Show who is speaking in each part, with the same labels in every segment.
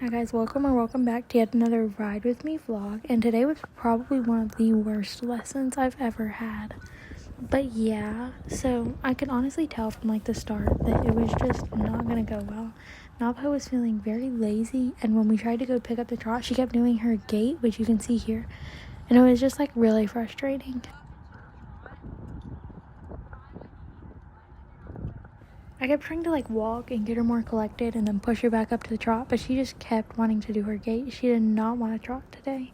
Speaker 1: Hi guys, welcome or welcome back to yet another Ride With Me vlog, and today was probably one of the worst lessons I've ever had. But yeah, so I could honestly tell from like the start that it was just not gonna go well. Napa was feeling very lazy, and when we tried to go pick up the trot, she kept doing her gait, which you can see here, and it was just like really frustrating. I kept trying to like walk and get her more collected and then push her back up to the trot, but she just kept wanting to do her gait. She did not want to trot today.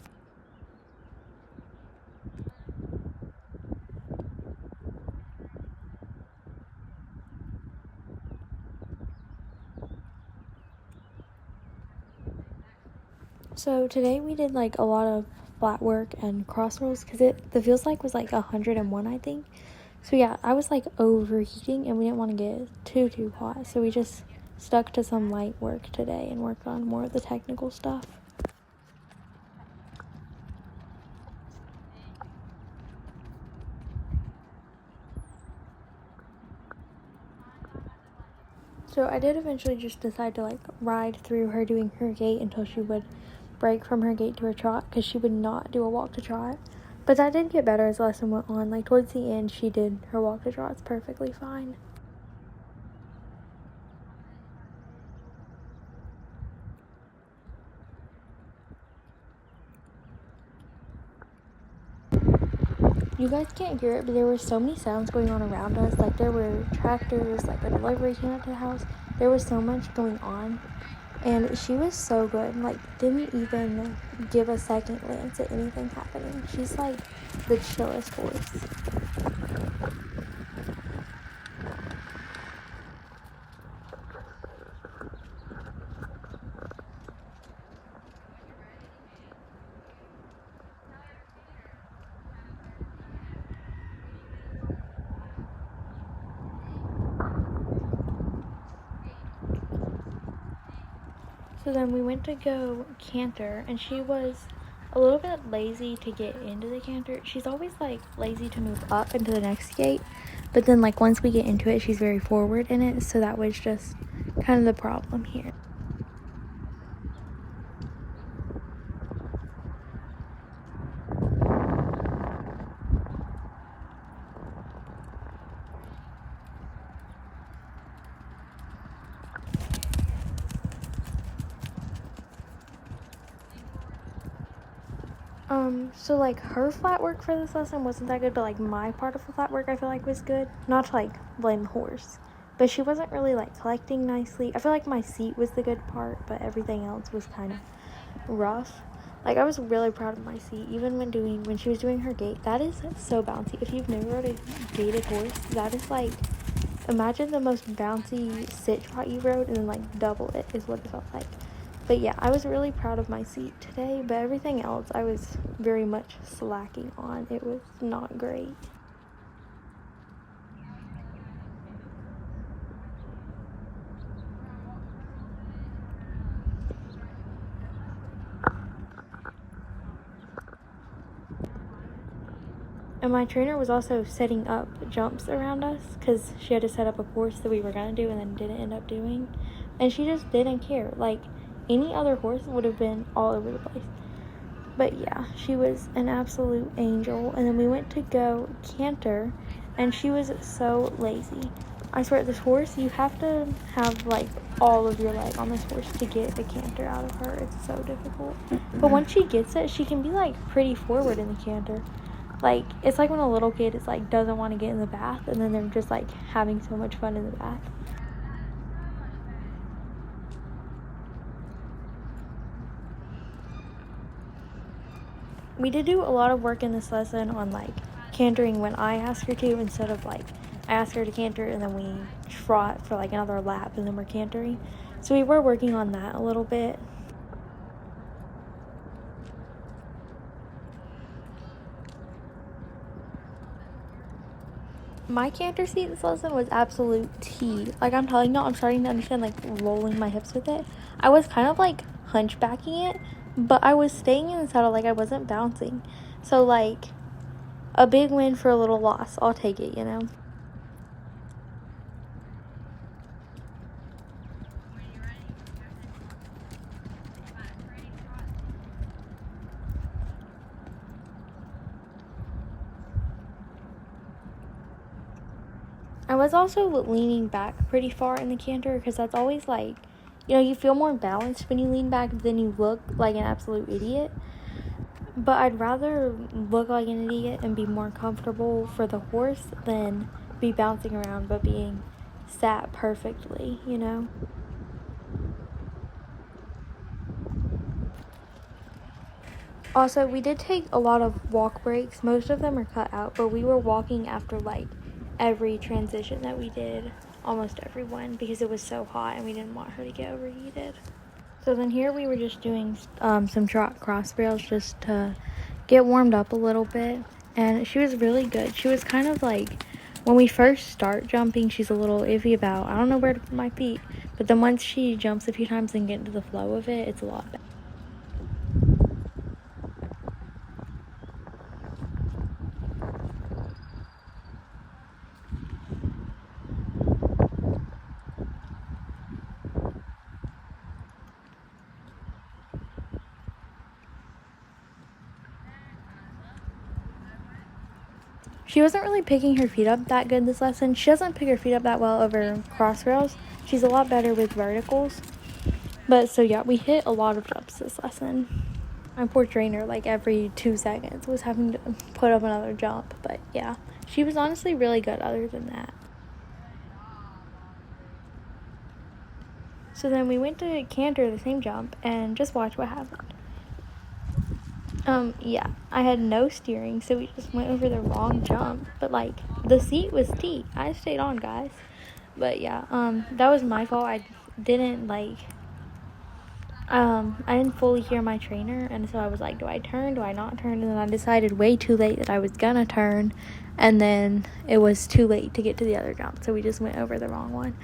Speaker 1: So today we did like a lot of flat work and cross rolls because the feels like was like 101, I think. So yeah, I was like overheating and we didn't want to get too hot, so we just stuck to some light work today and worked on more of the technical stuff. So I did eventually just decide to like ride through her doing her gait until she would break from her gait to her trot, because she would not do a walk to trot. But that did get better as the lesson went on. Like towards the end, she did her walk to trots perfectly fine. You guys can't hear it, but there were so many sounds going on around us. Like there were tractors, like a delivery came up to the house. There was so much going on. And she was so good. Like didn't even give a second glance at anything happening. She's like the chillest horse. So then we went to go canter, and she was a little bit lazy to get into the canter. She's always like lazy to move up into the next gate, but then like once we get into it, she's very forward in it, so that was just kind of the problem here. So like her flat work for this lesson wasn't that good, but like my part of the flat work I feel like was good. Not to like blame the horse, but she wasn't really like collecting nicely. I feel like my seat was the good part, but everything else was kind of rough. Like I was really proud of my seat, even when she was doing her gait. That is so bouncy. If you've never rode a gaited horse, that is like, imagine the most bouncy sit trot you rode and then like double it is what it felt like. But yeah, I was really proud of my seat today, but everything else I was very much slacking on. It was not great. And my trainer was also setting up jumps around us because she had to set up a course that we were going to do and then didn't end up doing. And she just didn't care. Like, any other horse would have been all over the place. But yeah, she was an absolute angel. And then we went to go canter, and she was so lazy. I swear, this horse, you have to have like all of your leg on this horse to get a canter out of her. It's so difficult. But once she gets it, she can be like pretty forward in the canter. Like, it's like when a little kid is like doesn't want to get in the bath, and then they're just like having so much fun in the bath. We did do a lot of work in this lesson on like cantering when I asked her to, instead of like I asked her to canter and then we trot for like another lap and then we're cantering. So we were working on that a little bit. My canter seat this lesson was absolute tea. Like, I'm telling y'all, I'm starting to understand like rolling my hips with it. I was kind of like hunchbacking it, but I was staying in the saddle, like I wasn't bouncing. So like, a big win for a little loss. I'll take it, you know. I was also leaning back pretty far in the canter because that's always like, you know, you feel more balanced when you lean back than you look like an absolute idiot. But I'd rather look like an idiot and be more comfortable for the horse than be bouncing around but being sat perfectly, you know? Also, we did take a lot of walk breaks. Most of them are cut out, but we were walking after like every transition that we did, almost every one, because it was so hot and we didn't want her to get overheated. So then here we were just doing some trot cross rails just to get warmed up a little bit, and she was really good. She was kind of like, when we first start jumping, she's a little iffy about, I don't know where to put my feet, but then once she jumps a few times and get into the flow of it, it's a lot better. She wasn't really picking her feet up that good this lesson. She doesn't pick her feet up that well over cross rails. She's a lot better with verticals. But so yeah, we hit a lot of jumps this lesson. My poor trainer, like every 2 seconds, was having to put up another jump. But yeah, she was honestly really good other than that. So then we went to canter the same jump and just watch what happened. Yeah, I had no steering, so we just went over the wrong jump. But like, the seat was T. I stayed on, guys. But yeah, that was my fault. I didn't fully hear my trainer, and so I was like, do I turn, do I not turn? And then I decided way too late that I was gonna turn, and then it was too late to get to the other jump, so we just went over the wrong one.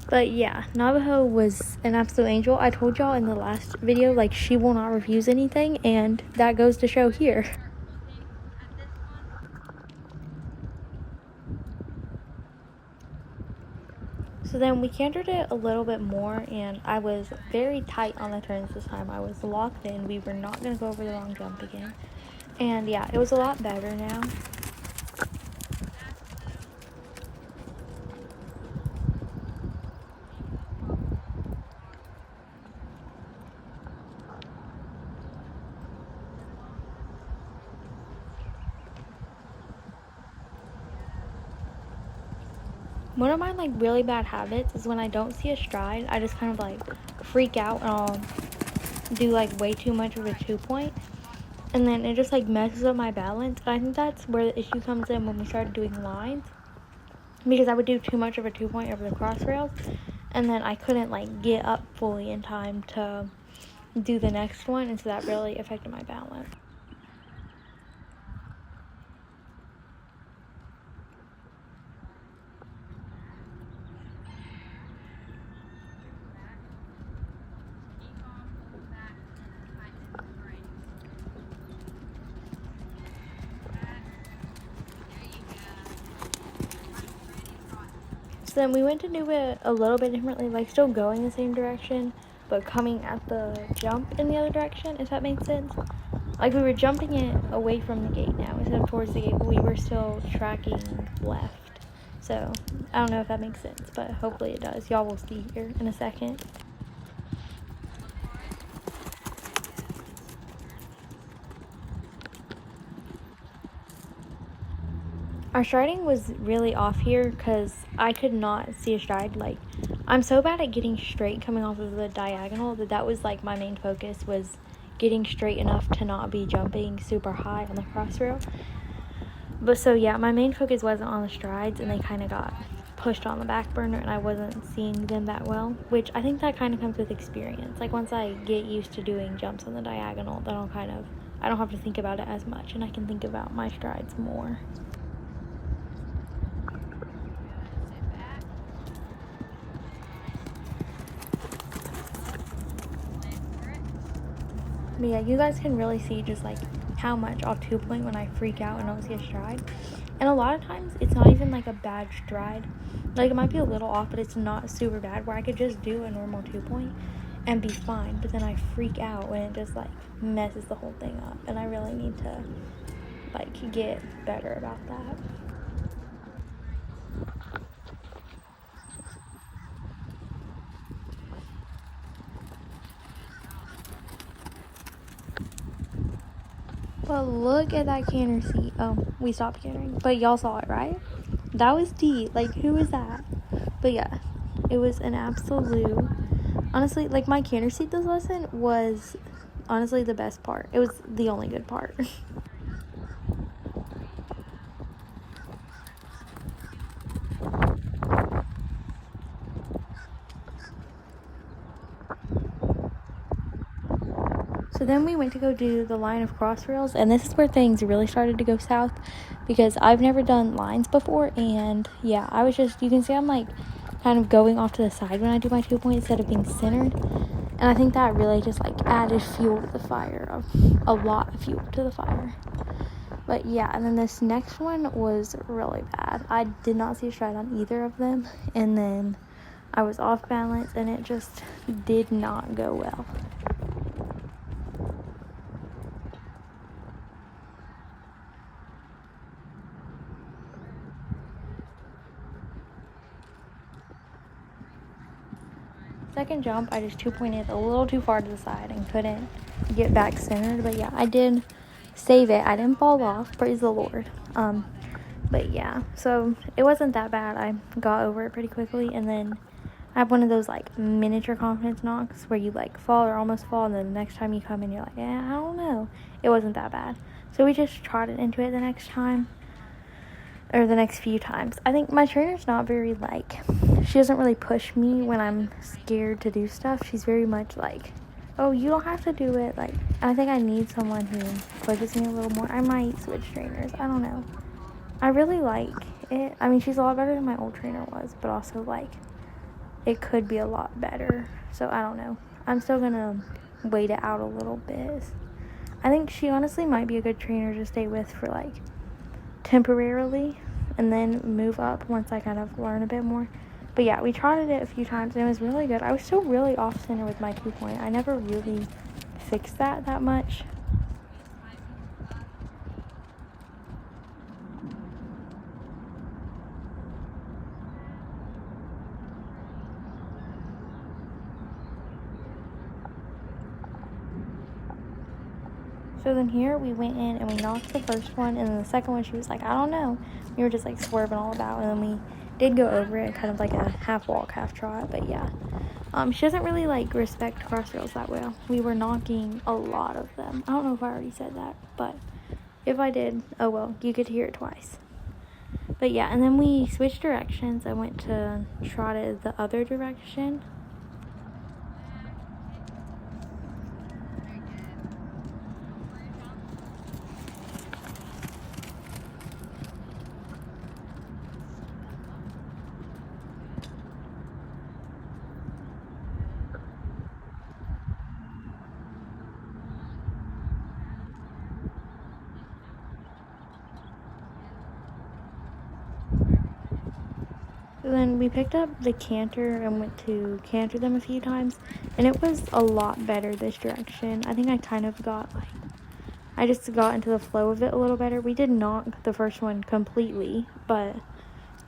Speaker 1: But yeah, Navajo was an absolute angel. I told y'all in the last video, like, she will not refuse anything, and that goes to show here. So then we cantered it a little bit more, and I was very tight on the turns this time. I was locked in. We were not going to go over the wrong jump again. And yeah, it was a lot better now. One of my like really bad habits is when I don't see a stride, I just kind of like freak out and I'll do like way too much of a 2-point, and then it just like messes up my balance. And I think that's where the issue comes in when we started doing lines, because I would do too much of a 2-point over the cross rails, and then I couldn't like get up fully in time to do the next one, and so that really affected my balance. So then we went to do it a little bit differently, like still going the same direction, but coming at the jump in the other direction, if that makes sense. Like, we were jumping it away from the gate now instead of towards the gate, but we were still tracking left. So I don't know if that makes sense, but hopefully it does. Y'all will see here in a second. Our striding was really off here because I could not see a stride. Like, I'm so bad at getting straight coming off of the diagonal that was like my main focus, was getting straight enough to not be jumping super high on the cross rail. But so yeah, my main focus wasn't on the strides, and they kind of got pushed on the back burner, and I wasn't seeing them that well, which I think that kind of comes with experience. Like, once I get used to doing jumps on the diagonal, then I don't have to think about it as much, and I can think about my strides more. But yeah, you guys can really see just like how much I'll 2-point when I freak out and don't see a stride. And a lot of times it's not even like a bad stride. Like, it might be a little off, but it's not super bad, where I could just do a normal 2-point and be fine. But then I freak out when it just like messes the whole thing up, and I really need to like get better about that. But look at that canter seat. Oh, we stopped cantering. But y'all saw it, right? That was D. Like, who was that? But yeah, it was an absolute... Honestly, like, my canter seat this lesson was honestly the best part. It was the only good part. So then we went to go do the line of cross rails, and this is where things really started to go south, because I've never done lines before, and yeah, I was just, you can see I'm like kind of going off to the side when I do my 2-point instead of being centered, and I think that really just like added fuel to the fire, a lot of fuel to the fire. But yeah, and then this next one was really bad. I did not see a stride on either of them, and then I was off balance, and it just did not go well. Second jump, I just 2-pointed a little too far to the side and couldn't get back centered. But yeah, I did save it. I didn't fall off, praise the Lord. But yeah, so it wasn't that bad. I got over it pretty quickly, and then I have one of those like miniature confidence knocks where you like fall or almost fall, and then the next time you come in, you're like, I don't know. It wasn't that bad. So we just trotted into it the next time. Or the next few times. I think my trainer's not very, like, she doesn't really push me when I'm scared to do stuff. She's very much like, oh, you don't have to do it. Like, I think I need someone who pushes me a little more. I might switch trainers. I don't know. I really like it. I mean, she's a lot better than my old trainer was, but also, like, it could be a lot better. So, I don't know. I'm still gonna wait it out a little bit. I think she honestly might be a good trainer to stay with for, like, temporarily, and then move up once I kind of learn a bit more. But yeah, we trotted it a few times, and it was really good. I was still really off center with my 2-point. I never really fixed that much. So then here we went in and we knocked the first one, and then the second one she was like, I don't know. We were just like swerving all about, and then we did go over it, kind of like a half walk, half trot. But yeah, she doesn't really like respect cross rails that well. We were knocking a lot of them. I don't know if I already said that, but if I did, oh well, you could hear it twice. But yeah, and then we switched directions. I went to trotted the other direction. Then we picked up the canter and went to canter them a few times, and it was a lot better this direction. I think I kind of got like, I just got into the flow of it a little better. We did knock the first one completely, but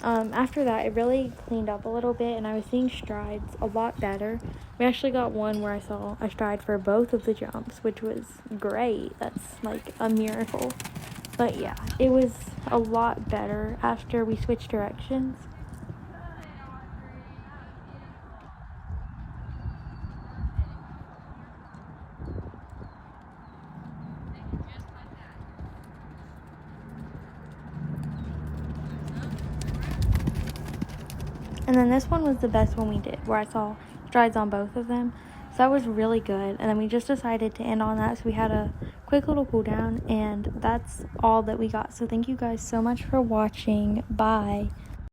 Speaker 1: after that it really cleaned up a little bit, and I was seeing strides a lot better. We actually got one where I saw a stride for both of the jumps, which was great. That's like a miracle. But yeah, it was a lot better after we switched directions. And then this one was the best one we did, where I saw strides on both of them. So that was really good. And then we just decided to end on that. So we had a quick little cool down, and that's all that we got. So thank you guys so much for watching. Bye.